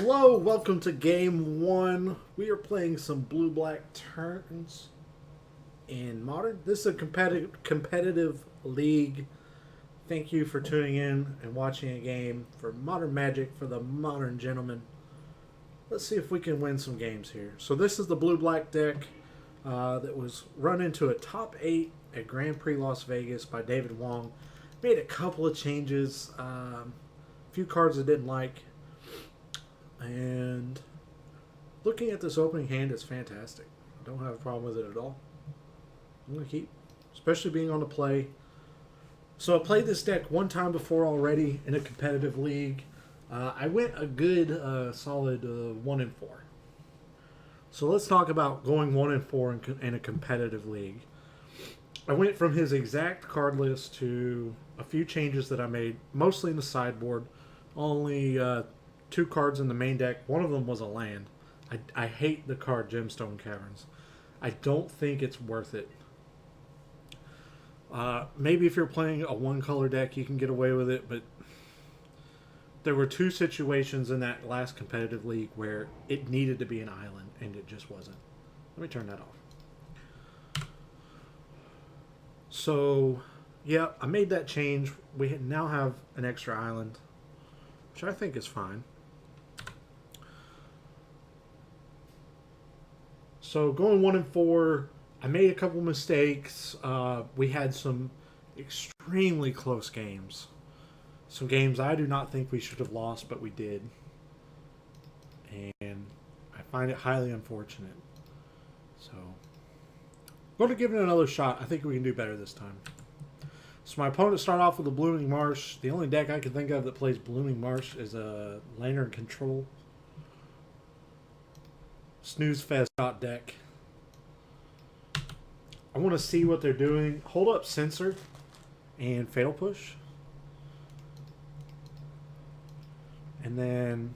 Hello, welcome to game one. We are playing some blue-black turns in Modern. This is a competitive league. Thank you for tuning in and watching a game for Modern Magic for the modern gentleman. Let's see if we can win some games here. So this is the blue-black deck that was run into a top 8 at Grand Prix Las Vegas by David Wong. Made a couple of changes, a few cards I didn't like. And looking at this opening hand, it's fantastic. I don't have a problem with it at all. I'm going to keep, especially being on the play. So I played this deck one time before already in a competitive league. I went a good solid 1-4. So let's talk about going 1-4 in a competitive league. I went from his exact card list to a few changes that I made, mostly in the sideboard. Only 2 cards in the main deck. One of them was a land. I hate the card Gemstone Caverns. I don't think it's worth it. Maybe if you're playing a one-color deck, you can get away with it, but there were 2 situations in that last competitive league where it needed to be an island, and it just wasn't. Let me turn that off. So, yeah, I made that change. We now have an extra island, which I think is fine. So going 1-4, I made a couple mistakes. We had some extremely close games. Some games I do not think we should have lost, but we did. And I find it highly unfortunate. So I'm going to give it another shot. I think we can do better this time. So my opponent started off with a Blooming Marsh. The only deck I can think of that plays Blooming Marsh is a Lantern Control. Snooze Fest deck. I want to see what they're doing. Hold up Censor and Fatal Push. And then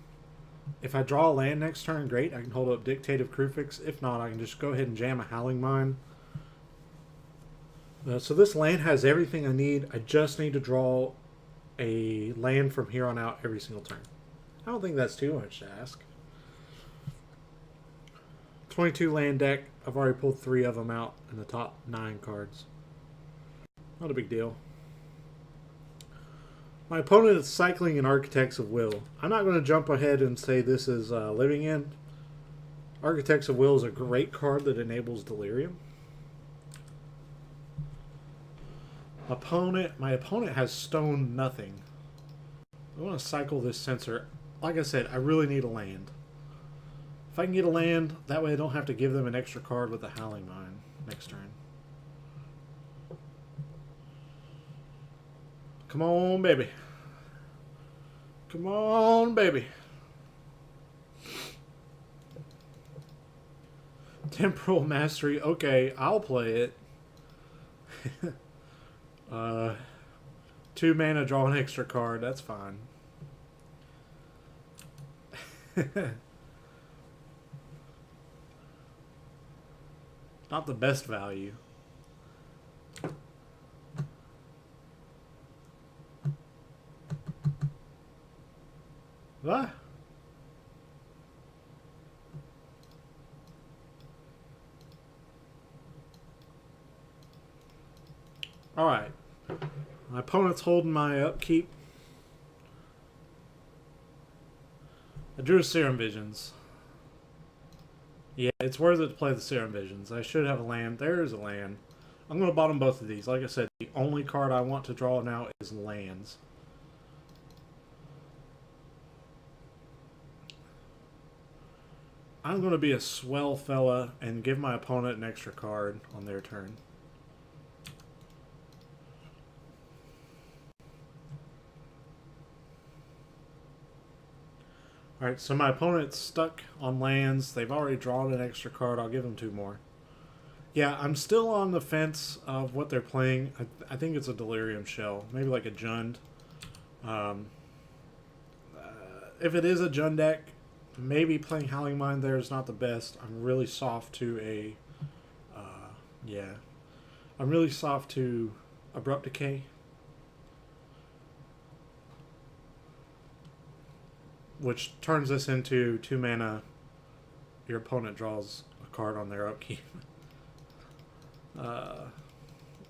if I draw a land next turn, great. I can hold up Dictative Crufix. If not, I can just go ahead and jam a Howling Mine. So this land has everything I need. I just need to draw a land from here on out every single turn. I don't think that's too much to ask. 22 land deck. I've already pulled 3 of them out in the top 9 cards. Not a big deal. My opponent is cycling an Architects of Will. I'm not going to jump ahead and say this is Living End. Architects of Will is a great card that enables Delirium. My opponent has Stone Nothing. I want to cycle this Censor. Like I said, I really need a land. If I can get a land, that way I don't have to give them an extra card with a Howling Mine next turn. Come on, baby. Come on, baby. Temporal Mastery. Okay, I'll play it. 2 mana, draw an extra card. That's fine. Not the best value. What? Alright. My opponent's holding my upkeep. I drew Serum Visions. Yeah, it's worth it to play the Serum Visions. I should have a land. There is a land. I'm going to bottom both of these. Like I said, the only card I want to draw now is lands. I'm going to be a swell fella and give my opponent an extra card on their turn. Alright, so my opponent's stuck on lands. They've already drawn an extra card. I'll give them 2 more. Yeah, I'm still on the fence of what they're playing. I think it's a Delirium Shell. Maybe like a Jund. If it is a Jund deck, maybe playing Howling Mine there is not the best. I'm really soft to a... yeah. I'm really soft to Abrupt Decay. which turns this into 2 mana. Your opponent draws a card on their upkeep.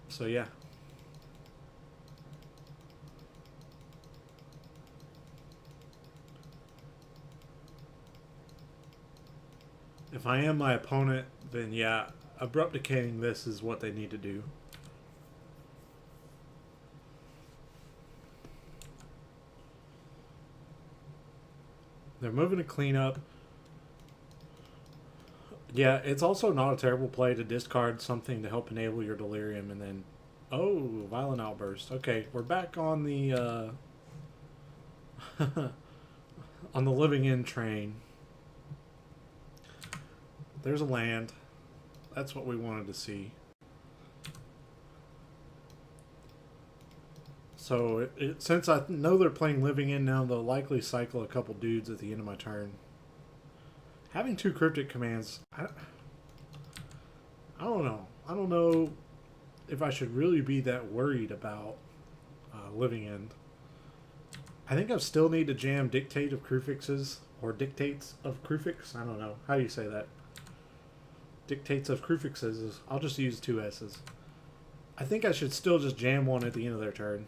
So yeah. If I am my opponent, then yeah, abrupt decaying this is what they need to do. They're moving to clean up. Yeah, it's also not a terrible play to discard something to help enable your delirium and then... Oh, violent outburst. Okay, we're back on the on the living in train. There's a land. That's what we wanted to see. So since I know they're playing living in now, they'll likely cycle a couple dudes at the end of my turn. Having 2 cryptic commands, I don't know. I don't know if I should really be that worried about living in. I think I still need to jam Dictate of Crufixes, or Dictates of Crufix. I don't know. How do you say that? Dictates of Crufixes. I'll just use 2 S's. I think I should still just jam one at the end of their turn.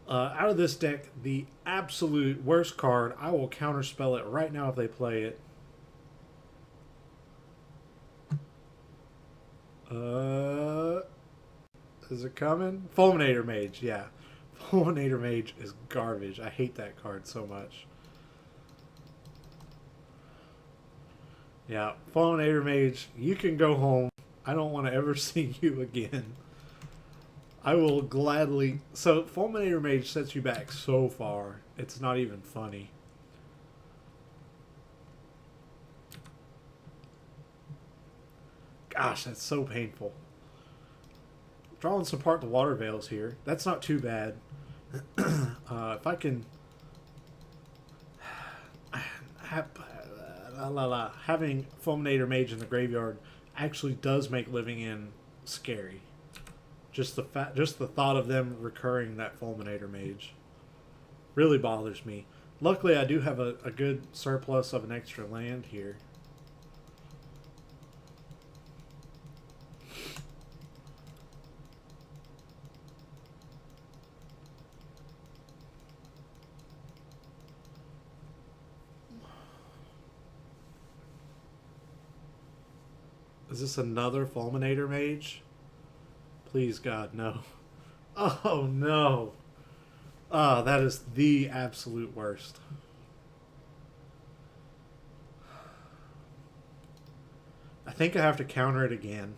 Out of this deck, the absolute worst card, I will counterspell it right now if they play it. Is it coming? Fulminator Mage, yeah. Fulminator Mage is garbage. I hate that card so much. Yeah, Fulminator Mage, you can go home. I don't want to ever see you again. I will gladly... So, Fulminator Mage sets you back so far. It's not even funny. Gosh, that's so painful. Drawing some part the Water Veils here. That's not too bad. If I can... Having Fulminator Mage in the graveyard actually does make living in scary. Just the thought of them recurring that Fulminator Mage really bothers me. Luckily, I do have a good surplus of an extra land here. Is this another Fulminator Mage? Please, God, no. Oh, no. Ah, that is the absolute worst. I think I have to counter it again.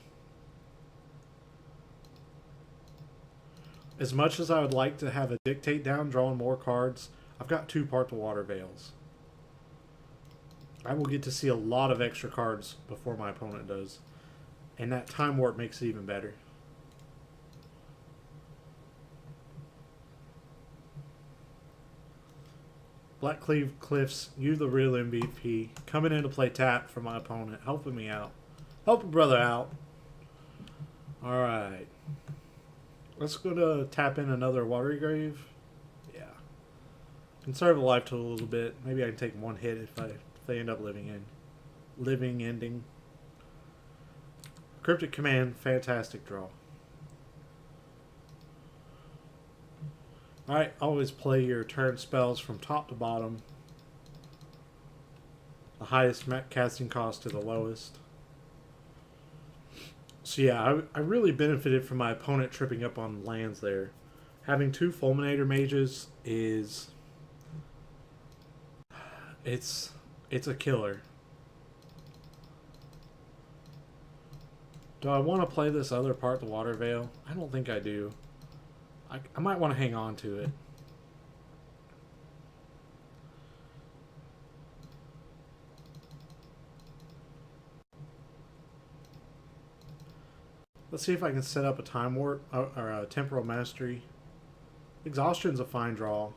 As much as I would like to have a Dictate down, drawing more cards, I've got 2 Part the Water Veils. I will get to see a lot of extra cards before my opponent does. And that Time Warp makes it even better. Blackcleave Cliffs, you the real MVP. Coming in to play tap for my opponent. Helping me out. Help a brother out. Alright. Let's go to tap in another Watery Grave. Yeah. Conserve a life tool a little bit. Maybe I can take 1 hit if they end up living ending. Cryptic Command, fantastic draw. Alright, always play your turn spells from top to bottom. The highest casting cost to the lowest. So yeah, I really benefited from my opponent tripping up on lands there. Having 2 Fulminator Mages is... It's a killer. Do I want to play this other part, the Water Veil? I don't think I do. I might want to hang on to it. Let's see if I can set up a Time Warp or a Temporal Mastery. Exhaustion's a fine draw.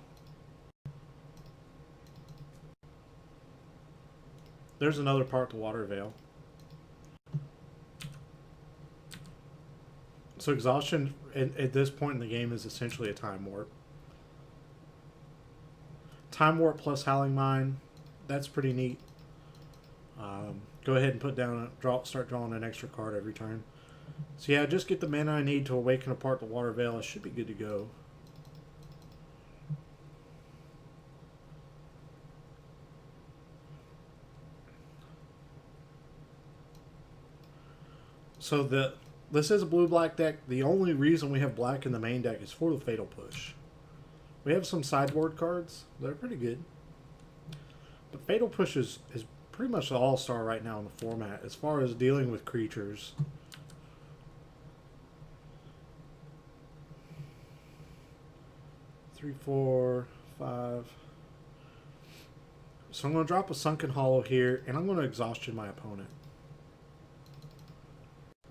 There's another part to Water Veil. So Exhaustion at this point in the game is essentially a Time Warp. Time Warp plus Howling Mine. That's pretty neat. Go ahead and put down start drawing an extra card every turn. So yeah, just get the mana I need to awaken apart the Water Veil. I should be good to go. So this is a blue-black deck. The only reason we have black in the main deck is for the Fatal Push. We have some sideboard cards that are pretty good. But Fatal Push is pretty much the all-star right now in the format as far as dealing with creatures. Three, 4, 5. So I'm going to drop a Sunken Hollow here, and I'm going to exhaustion my opponent.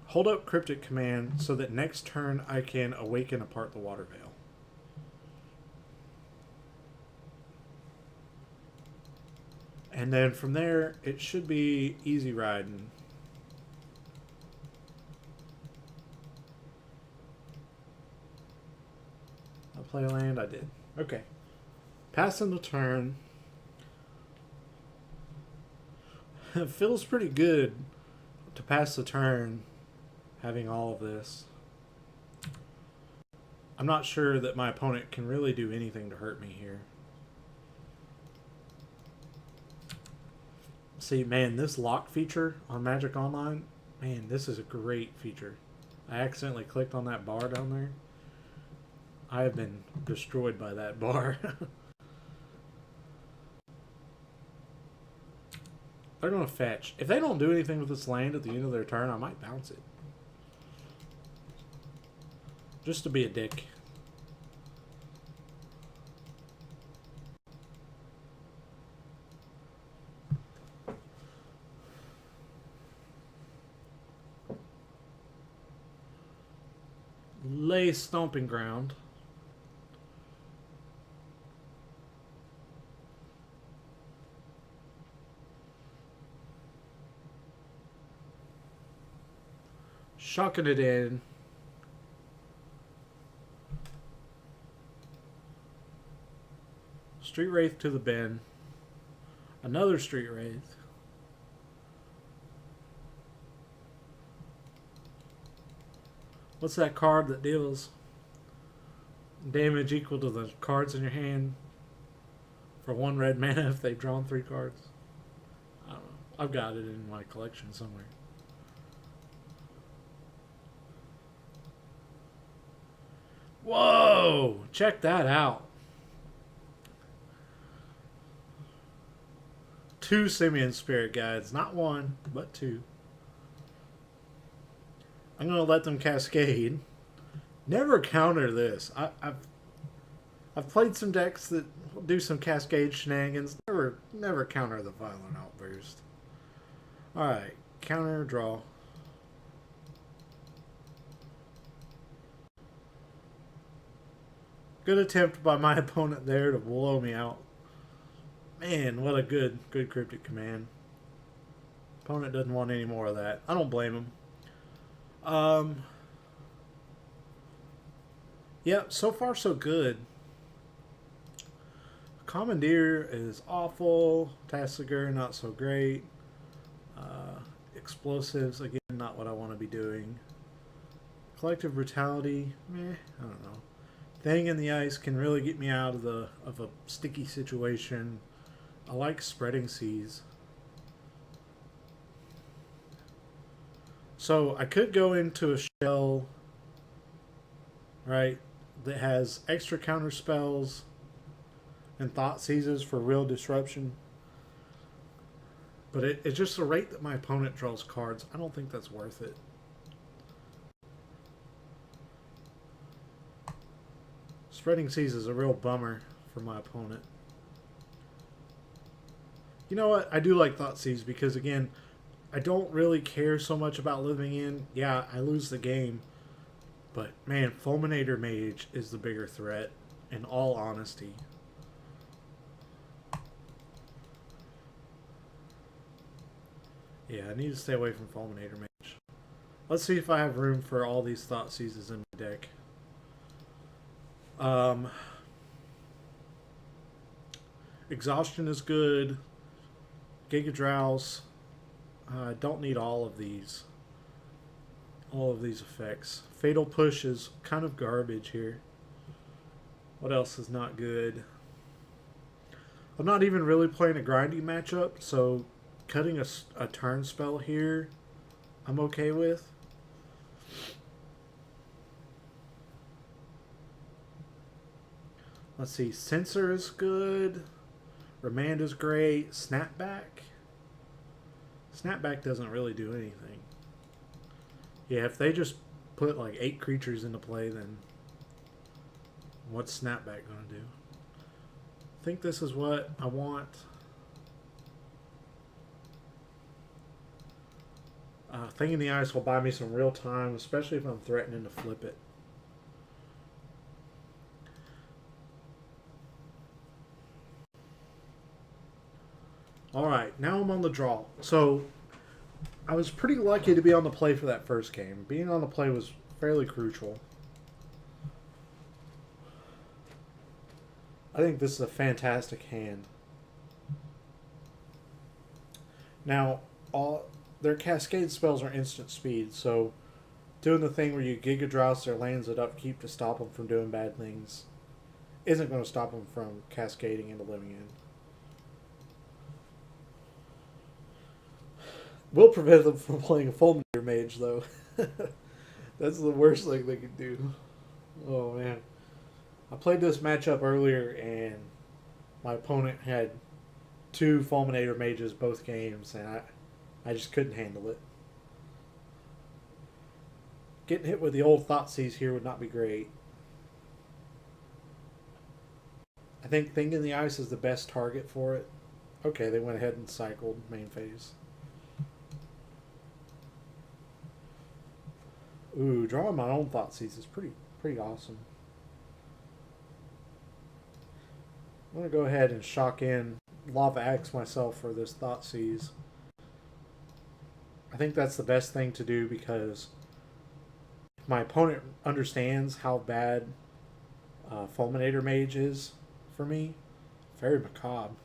Hold up Cryptic Command so that next turn I can awaken apart the Water Veil. And then from there, it should be easy riding. I'll play a land, I did. Okay. Passing the turn. It feels pretty good to pass the turn having all of this. I'm not sure that my opponent can really do anything to hurt me here. See, man, this lock feature on Magic Online, man, this is a great feature. I accidentally clicked on that bar down there. I have been destroyed by that bar. They're going to fetch. If they don't do anything with this land at the end of their turn, I might bounce it. Just to be a dick. Lay Stomping Ground. Shocking it in. Street Wraith to the bin. Another Street Wraith. What's that card that deals damage equal to the cards in your hand for 1 red mana if they've drawn 3 cards? I don't know. I've got it in my collection somewhere. Whoa! Check that out. 2 Simian Spirit Guides. Not 1, but 2. I'm going to let them cascade. Never counter this. I've played some decks that do some cascade shenanigans. Never counter the Violent Outburst. Alright. Counter, draw. Good attempt by my opponent there to blow me out. Man, what a good Cryptic Command. Opponent doesn't want any more of that. I don't blame him. Yeah, so far so good. Commandeer is awful. Tassiger, not so great. Explosives, again, not what I want to be doing. Collective Brutality, meh, I don't know. Thing in the Ice can really get me out of a sticky situation. I like Spreading Seas. So I could go into a shell, right, that has extra counter spells and Thought Seizes for real disruption. But it's just the rate that my opponent draws cards. I don't think that's worth it. Spreading Seas is a real bummer for my opponent. You know what? I do like Thought Seize because, again, I don't really care so much about living in. Yeah, I lose the game. But, man, Fulminator Mage is the bigger threat, in all honesty. Yeah, I need to stay away from Fulminator Mage. Let's see if I have room for all these Thought Seizes in my deck. Exhaustion is good. Giga Drowse. I don't need all of these. All of these effects. Fatal Push is kind of garbage here. What else is not good? I'm not even really playing a grinding matchup, so cutting a turn spell here, I'm okay with. Let's see. Sensor is good. Remand is great. Snapback. Snapback doesn't really do anything. Yeah, if they just put like 8 creatures into play, then what's Snapback going to do? I think this is what I want. Thing in the Ice will buy me some real time, especially if I'm threatening to flip it. Alright, now I'm on the draw. So, I was pretty lucky to be on the play for that first game. Being on the play was fairly crucial. I think this is a fantastic hand. Now, all their cascade spells are instant speed, so doing the thing where you Giga Drowse their lands at upkeep to stop them from doing bad things isn't going to stop them from cascading into Living End. Will prevent them from playing a Fulminator Mage, though. That's the worst thing they could do. Oh, man. I played this matchup earlier, and my opponent had 2 Fulminator Mages both games, and I just couldn't handle it. Getting hit with the old Thoughtseize here would not be great. I think Thing in the Ice is the best target for it. Okay, they went ahead and cycled main phase. Ooh, drawing my own Thoughtseize is pretty awesome. I'm going to go ahead and shock in Lava Axe myself for this Thoughtseize. I think that's the best thing to do because my opponent understands how bad Fulminator Mage is for me. Very macabre.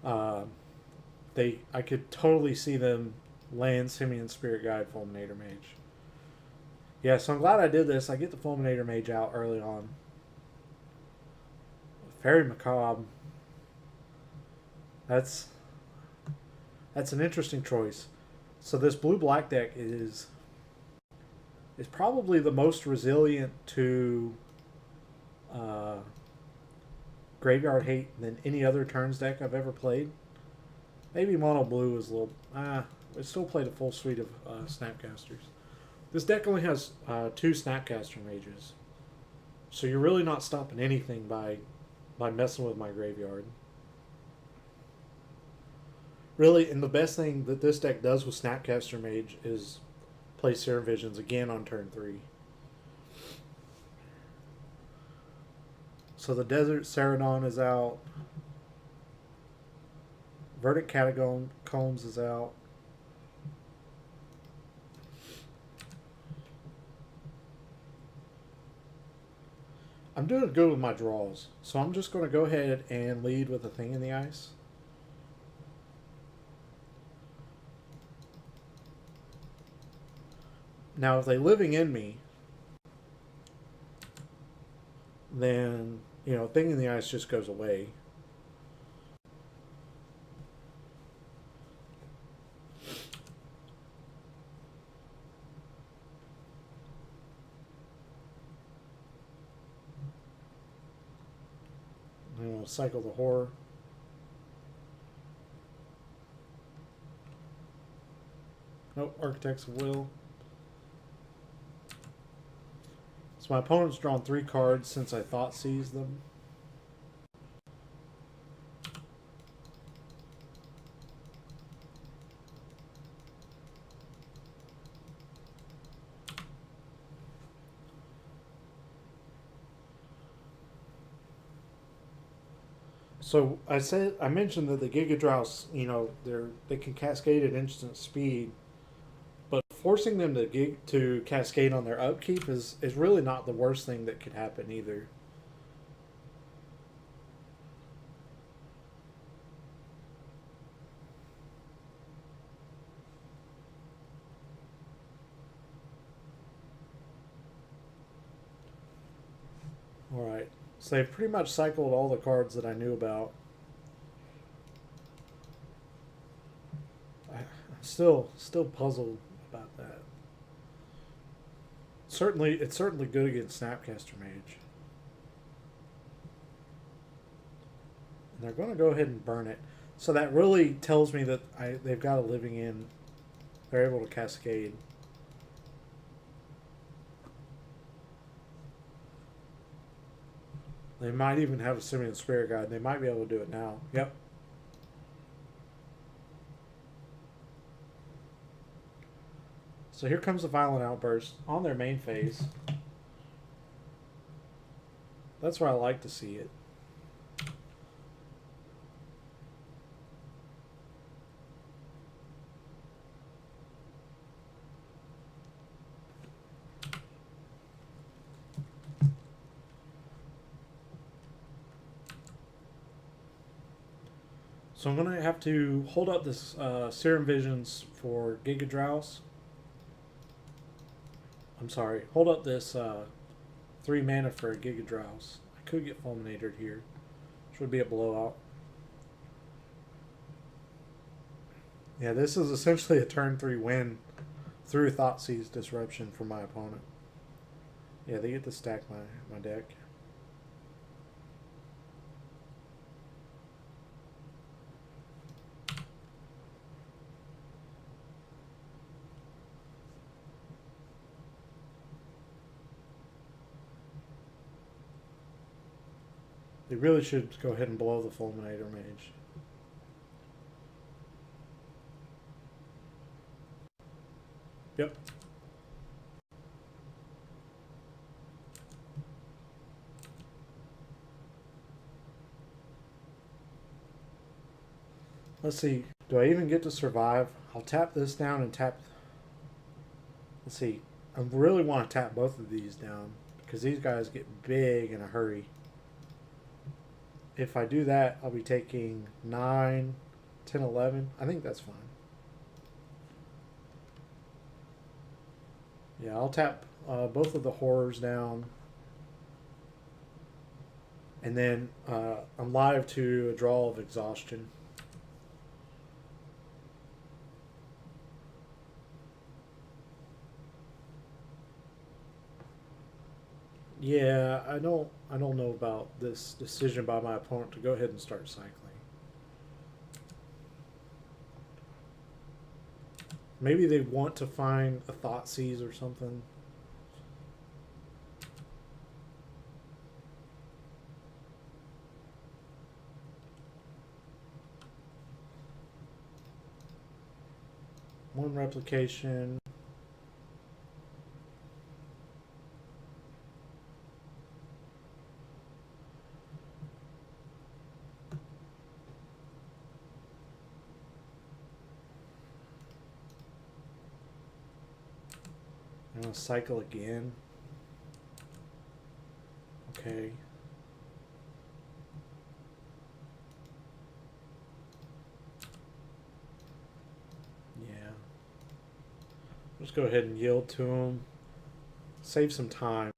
I could totally see them land Simian Spirit Guide Fulminator Mage. Yeah, so I'm glad I did this. I get the Fulminator Mage out early on. Very macabre. That's an interesting choice. So this blue-black deck is probably the most resilient to graveyard hate than any other turns deck I've ever played. Maybe mono blue is a little. It still played a full suite of Snapcasters. This deck only has 2 Snapcaster Mages, so you're really not stopping anything by messing with my graveyard. Really, and the best thing that this deck does with Snapcaster Mage is play Serum Visions again on turn 3. So the Desert Ceradon is out. Verdict Catacombs is out. I'm doing good with my draws, so I'm just going to go ahead and lead with a Thing in the Ice. Now, if they Living in me, then, Thing in the Ice just goes away. Cycle the Horror. Nope, Architects of Will. So my opponent's drawn 3 cards since I Thoughtseize them. So I mentioned that the Giga Drowse, they can cascade at instant speed, but forcing them to cascade on their upkeep is really not the worst thing that could happen either. Alright, so they've pretty much cycled all the cards that I knew about. I'm still puzzled about that. It's certainly good against Snapcaster Mage. And they're going to go ahead and burn it. So that really tells me that they've got a living in. They're able to cascade. They might even have a Simian Spirit Guide. They might be able to do it now. Yep. So here comes the Violent Outburst on their main phase. That's where I like to see it. So I'm going to have to hold up this Serum Visions for Giga Drows. I'm sorry, hold up this 3 mana for a Giga Drows. I could get Fulminated here, which would be a blowout. Yeah, this is essentially a turn 3 win through Thoughtseize Disruption for my opponent. Yeah, they get to stack my deck. They really should go ahead and blow the Fulminator Mage. Yep. Let's see. Do I even get to survive? I'll tap this down and tap... Let's see. I really want to tap both of these down because these guys get big in a hurry. If I do that, I'll be taking 9, 10, 11. I think that's fine. Yeah, I'll tap both of the horrors down. And then I'm live to a draw of Exhaustion. Yeah, I don't know about this decision by my opponent to go ahead and start cycling. Maybe they want to find a Thoughtseize or something. One replication. I'm gonna cycle again. Okay. Yeah. Just go ahead and yield to them. Save some time.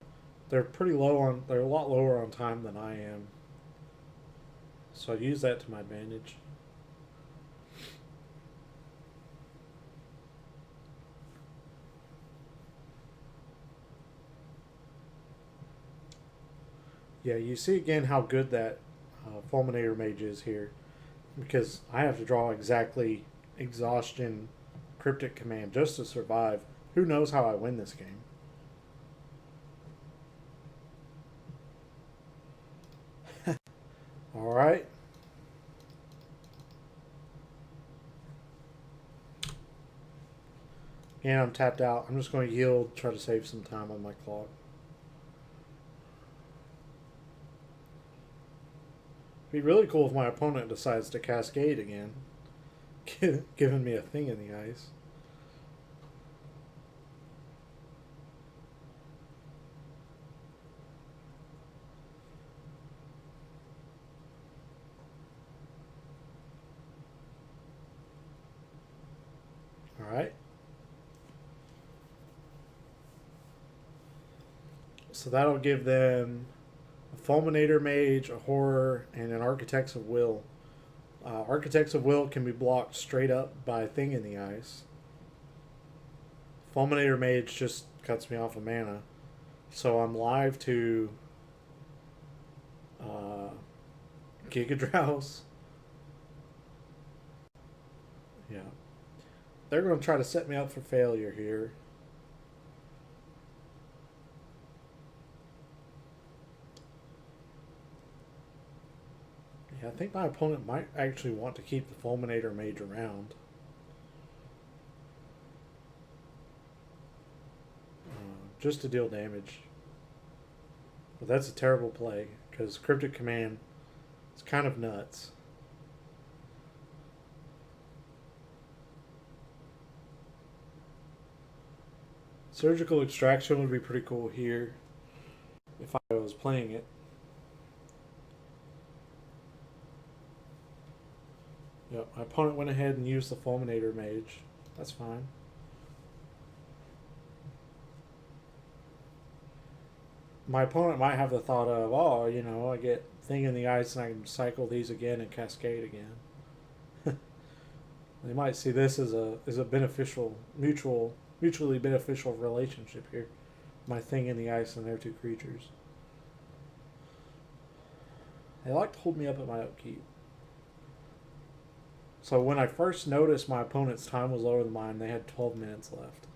They're pretty low on. They're a lot lower on time than I am. So I use that to my advantage. Yeah, you see again how good that Fulminator Mage is here. Because I have to draw exactly Exhaustion Cryptic Command just to survive. Who knows how I win this game? Alright. And I'm tapped out. I'm just going to yield, try to save some time on my clock. It'd be really cool if my opponent decides to cascade again, giving me a thing in the ice. All right. So that'll give them Fulminator Mage, a Horror, and an Architects of Will. Architects of Will can be blocked straight up by a Thing in the Ice. Fulminator Mage just cuts me off of mana. So I'm live to Gigadrouse. Yeah. They're going to try to set me up for failure here. Yeah, I think my opponent might actually want to keep the Fulminator Mage around. Just to deal damage. But that's a terrible play, because Cryptic Command is kind of nuts. Surgical Extraction would be pretty cool here if I was playing it. Yep, my opponent went ahead and used the Fulminator Mage. That's fine. My opponent might have the thought of, oh, you know, I get Thing in the Ice and I can cycle these again and cascade again. They might see this as a beneficial, mutually beneficial relationship here. My Thing in the Ice and their two creatures. They like to hold me up at my upkeep. So when I first noticed my opponent's time was lower than mine, they had 12 minutes left.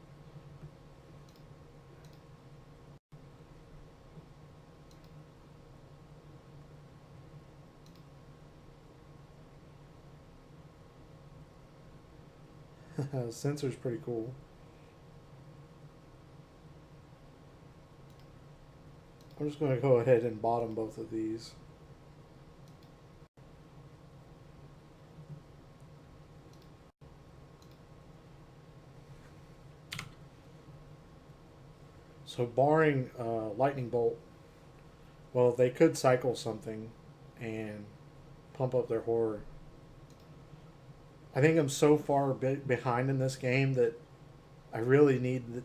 Sensor's pretty cool. I'm just going to go ahead and bottom both of these. So barring Lightning Bolt, well, they could cycle something and pump up their Horror. I think I'm so far behind in this game that I really need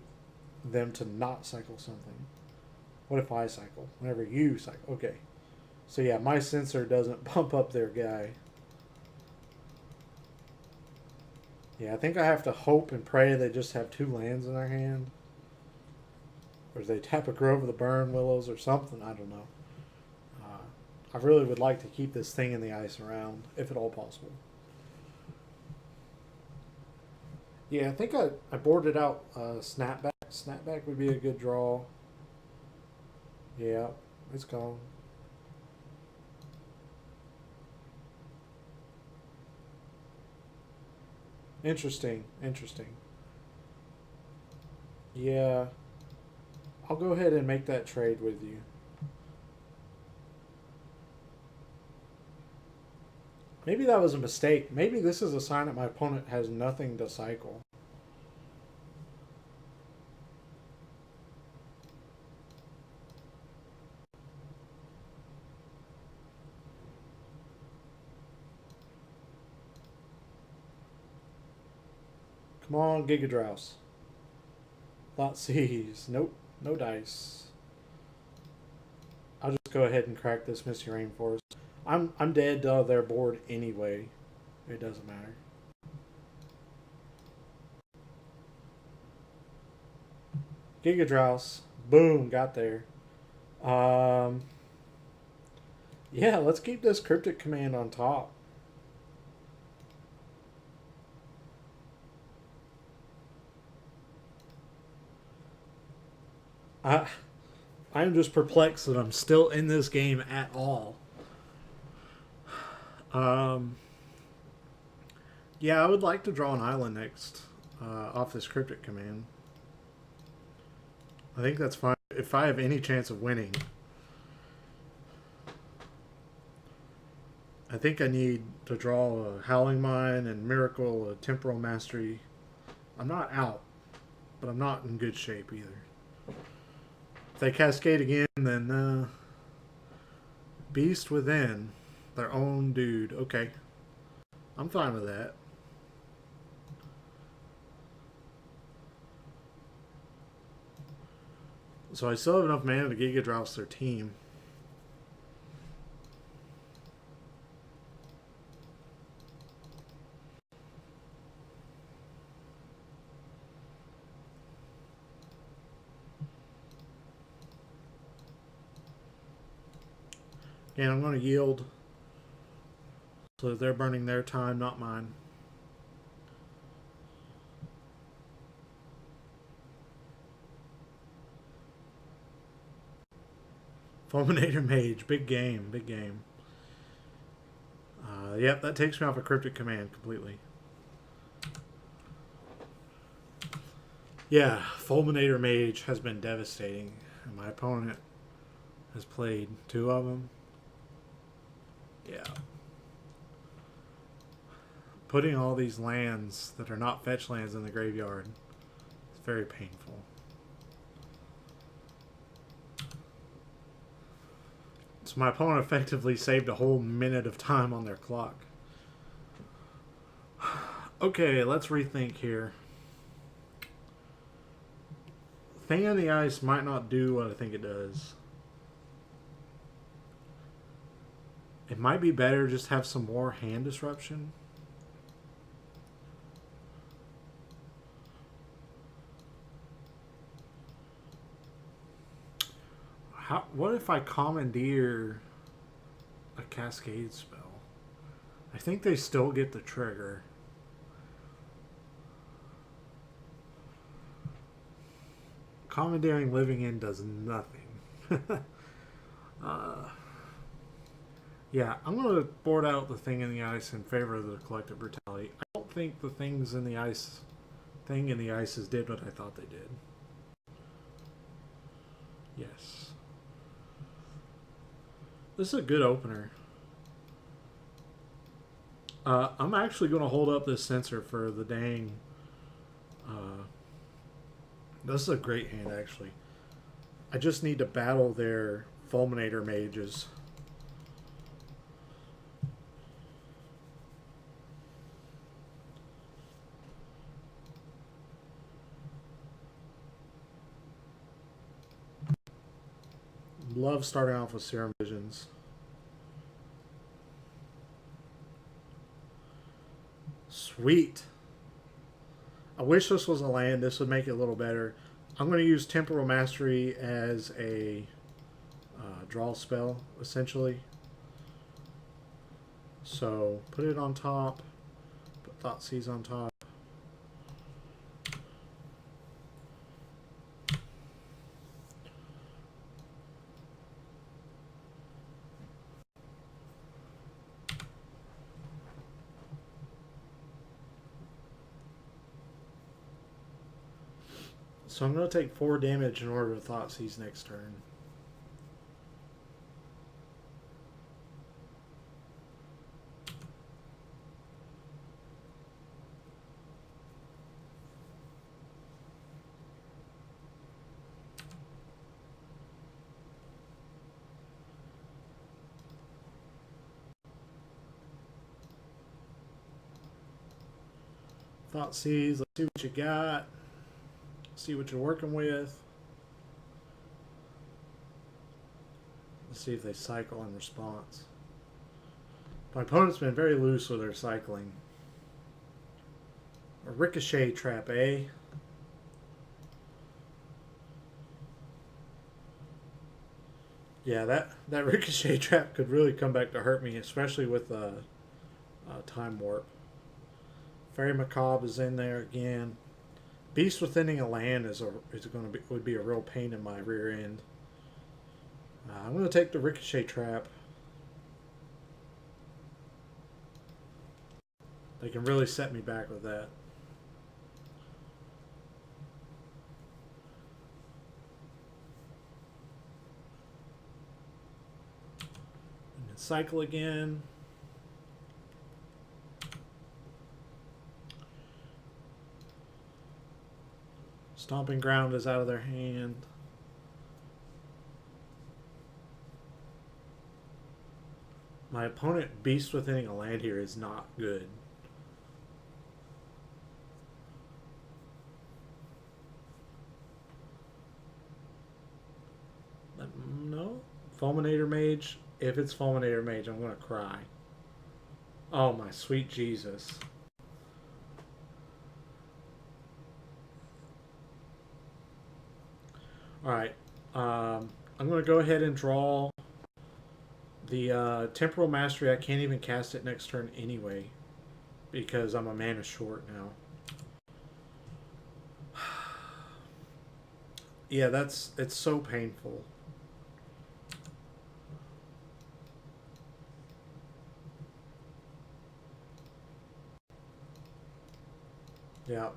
them to not cycle something. What if I cycle? Whenever you cycle. Okay. So yeah, my Censor doesn't pump up their guy. Yeah, I think I have to hope and pray they just have 2 lands in their hand. Or they tap a Grove of the Burn Willows or something. I don't know. I really would like to keep this Thing in the Ice around, if at all possible. Yeah, I think I boarded out Snapback. Snapback would be a good draw. Yeah, it's gone. Interesting, interesting. Yeah, I'll go ahead and make that trade with you. Maybe that was a mistake. Maybe this is a sign that my opponent has nothing to cycle. Come on, Gigadrouse. Lot C's. Nope, no dice. I'll just go ahead and crack this Misty Rainforest. I'm dead to their board anyway. It doesn't matter. Gigadrouse. Boom, got there. Yeah, let's keep this Cryptic Command on top. I'm just perplexed that I'm still in this game at all. Yeah, I would like to draw an island next off this Cryptic Command. I think that's fine if I have any chance of winning. I think I need to draw a Howling Mine and Miracle, a Temporal Mastery. I'm not out, but I'm not in good shape either. If they cascade again, then Beast Within, their own dude. Okay, I'm fine with that. So I still have enough mana to Gigadrouse their team. And I'm going to yield so that they're burning their time, not mine. Fulminator Mage, big game, big game. Yep, that takes me off a cryptic command completely. Yeah, Fulminator Mage has been devastating. And my opponent has played 2 of them. Yeah. Putting all these lands that are not fetch lands in the graveyard is very painful. So my opponent effectively saved a whole minute of time on their clock. Okay, let's rethink here. Thing on the Ice might not do what I think it does. It might be better just have some more hand disruption. What if I commandeer a Cascade spell? I think they still get the trigger. Commandeering Living End does nothing. Yeah, I'm going to board out the Thing in the Ice in favor of the Collective Brutality. I don't think the Thing in the Ices did what I thought they did. Yes. This is a good opener. I'm actually going to hold up this sensor for the dang. This is a great hand, actually. I just need to battle their Fulminator Mages. Love starting off with Serum Visions. Sweet. I wish this was a land. This would make it a little better. I'm going to use Temporal Mastery as a draw spell, essentially. So put it on top. Put Thoughtseize on top. So I'm going to take 4 damage in order to Thoughtseize next turn. Thoughtseize, let's see what you got. See what you're working with. Let's see if they cycle in response. My opponent's been very loose with their cycling. A Ricochet Trap, eh? Yeah, that Ricochet Trap could really come back to hurt me, especially with Time Warp. Fairy Macabre is in there again. Beast Withinning a land would be a real pain in my rear end. I'm going to take the Ricochet Trap. They can really set me back with that. And then cycle again. Stomping Ground is out of their hand. My opponent Beast Withinning a land here is not good. No? Fulminator Mage? If it's Fulminator Mage, I'm going to cry. Oh my sweet Jesus. Alright, I'm going to go ahead and draw The Temporal Mastery, I can't even cast it next turn anyway because I'm a mana short now. Yeah, it's so painful. Yeah.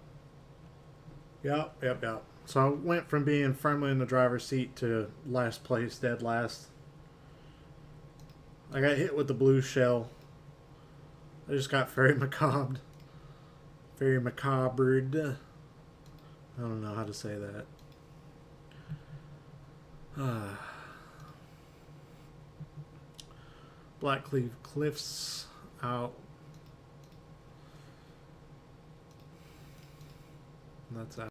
Yep. So I went from being firmly in the driver's seat to last place, dead last. I got hit with the blue shell. I just got very macabre. Very macabre. I don't know how to say that. Blackcleave Cliffs out. That's out.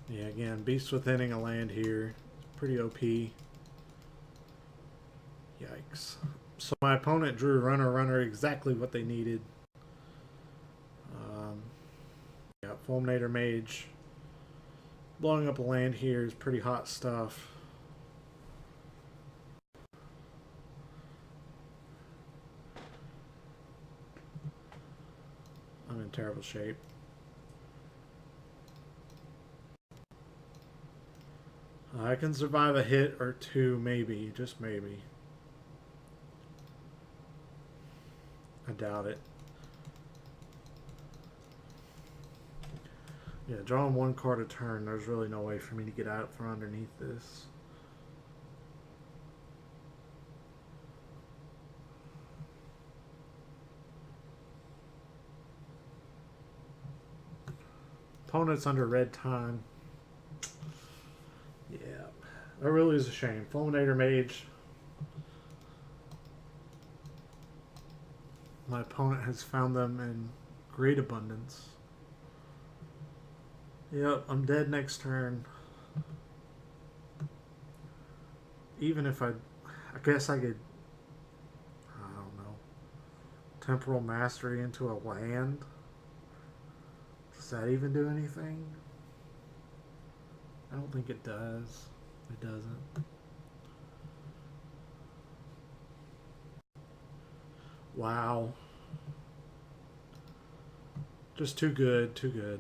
Yeah, again, Beast Withinning a land here. Pretty OP. Yikes. So my opponent drew runner, exactly what they needed. Yeah, Fulminator Mage. Blowing up a land here is pretty hot stuff. I'm in terrible shape. I can survive a hit or two, maybe. Just maybe. I doubt it. Yeah, drawing one card a turn. There's really no way for me to get out from underneath this. Opponent's under red time. Yeah, that really is a shame. Fulminator Mage. My opponent has found them in great abundance. Yep, I'm dead next turn. Even if I guess I could, I don't know, Temporal Mastery into a land. Does that even do anything? I don't think it does. It doesn't. Wow. Just too good, too good.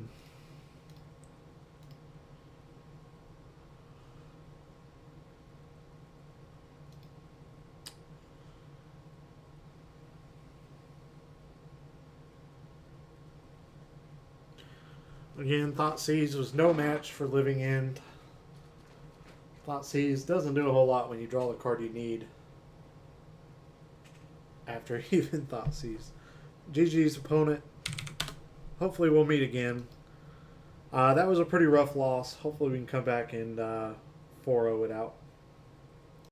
Again, Thoughtseize was no match for Living End. Thoughtseize doesn't do a whole lot when you draw the card you need after even Thoughtseize. GG's opponent. Hopefully we'll meet again. That was a pretty rough loss. Hopefully we can come back and 4-0 it out.